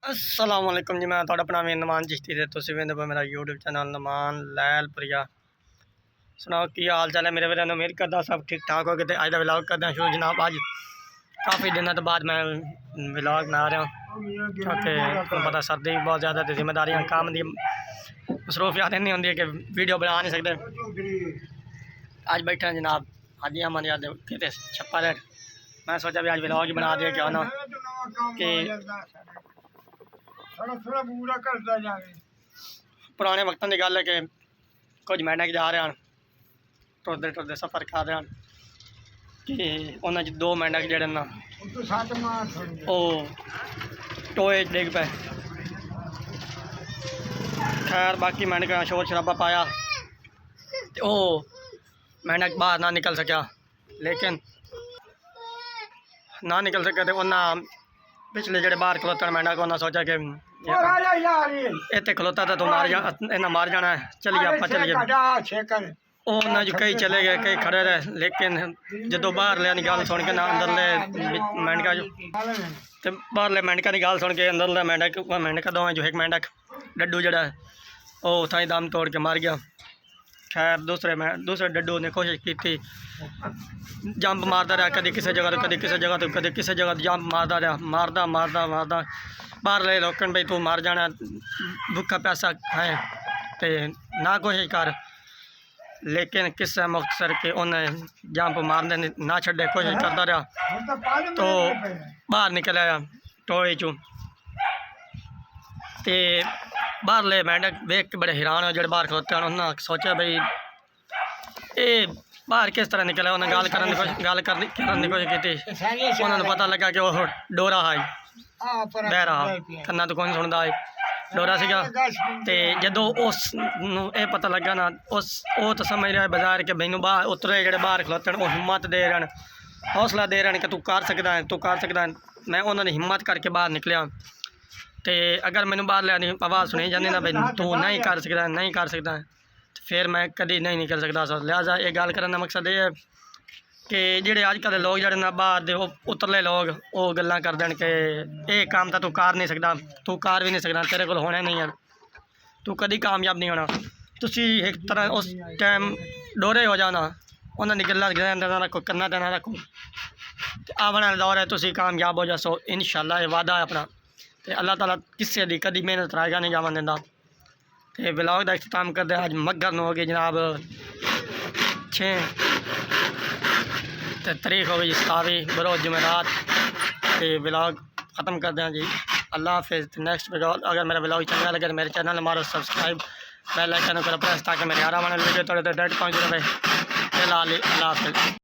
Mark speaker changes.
Speaker 1: अस्सलाम वालेकुम जी। मैं थोड़ा अपना मीर नमान चिश्ती से तुम वेंदे पे मेरा यूट्यूब चैनल नमान लैलपुरिया। सुनाओ की हाल चाल है मेरे वीर। उम्मीद करता सब ठीक ठाक हो गए। अज का विलॉग करते हैं शुरू जनाब। अज काफ़ी दिनों तो बाद मैं विलॉग बना रहा हूँ क्योंकि तुम पता सर्दी बहुत ज़्यादा तो जिम्मेदारियाँ काम दी मसरूफियात नहीं होंगी कि वीडियो बना नहीं सकते। अज बैठे हैं जनाब हाजी अहमद याद कितने छप्पा रेट। मैं सोचा भी आज विलॉग ही बना दिया क्या ना कि पुराने वक्तों की गल है कि कुछ मैंने जा रहे हैं टुरते टुरते सफ़र कर रहे हैं कि उन्होंने दो मेंढक जड़े ना टोए डिग पे। खैर बाकी मेंढक शोर शराबा पाया तो मेंढक बाहर ना निकल सका। लेकिन ना निकल सके तो उन्हें पिछले जड़े बाहर खलोते मेंढक उन्हें सोचा कि इतने खलोता तो मार जा इन्हें मार जाना है। चलिए आप चलिए उन्हें जो कई चले गए कई खड़े रहे। लेकिन जो बाहर लिया गल सुन के ना अंदरले मेंढका जो तो बाहरले मेंढका की गल सुन के अंदरले मेंढक दो जो एक मेंढक डड्डू जड़ा है वह उतना ही दम तोड़ के मार गया। खैर दूसरे डड्डू ने कोशिश की थी जंप मारता रहा कभी किसी जगह तो कभी किसी जगह तो कभी किसी जगह जंप मारता रहा मारदा मारदा मारदा बाहर ले रोकन भाई तू मार जाना भुखा प्यासा है तो ना कोशिश कर। लेकिन किस्सा मुख्तसर के उन्हें जंप मारने ना छड़े कोशिश करता रहा तो बाहर निकल आया टोए चू तो बाहर ले मेंढक वेख के बड़े हैरान हो जो बाहर खलोते हैं। उन्हें सोचा बई ये बाहर किस तरह निकला। उन्हें गल करने की कोशिश की। उन्होंने पता लगा कि वह डोरा है बह रहा कन्ना तो कौन सुनता है डोरा सीगा तो जो उस ये पता लगा ना उस वो तो समझ रहा है बाजार के मैनू बाहर उतरे जो बाहर खलोते हैं वो हिम्मत दे रहे हैं हौसला दे रहे हैं कि तू कर सकता है तू कर सकता है। मैं उन्होंने हिम्मत करके बाहर निकलिया तो अगर मैनू बाहर लिया आवाज़ सुनी जाती ना भाई तू नहीं कर सकता नहीं कर सकता तो फिर मैं कभी नहीं निकल सकता। लिहाजा ये गल करने का मकसद ये है कि जेडे अजकल लोग जड़े ना बाहर दे उतरले लोग वो गल्लां कर देन कि ये काम तो तू कर नहीं सकता तू कर भी नहीं सकता तेरे को होने नहीं है तू कभी कामयाब नहीं होना। तुसी एक तरह उस टाइम डोरे हो जाना उन्होंने गल्लां ना रखो कन्ना ते ना रखो आने वाला दौर है तुसी कामयाब हो जासो इंशाअल्लाह। ये वादा है अपना तो अल्लाह ताला किसी की कभी मेहनत रायगा नहीं जावन देंदा। तो ब्लॉग का अख्ताम करते अज मगर हो गई जनाब 6 तारीख हो गई 27 बरोज जुमेरात। तो ब्लॉग ख़त्म करते हैं जी। अल्लाह हाफिज़। नेक्स्ट ब्लॉग अगर मेरा ब्लॉग चंगा लगे तो मेरे चैनल मारो सब्सक्राइब बेल आइकन को प्रेस ताकि मेरे आने वाले वीडियो थोड़े डायरेक्ट पहुँच रहे। फिलहाल अल्लाह हाफिज़।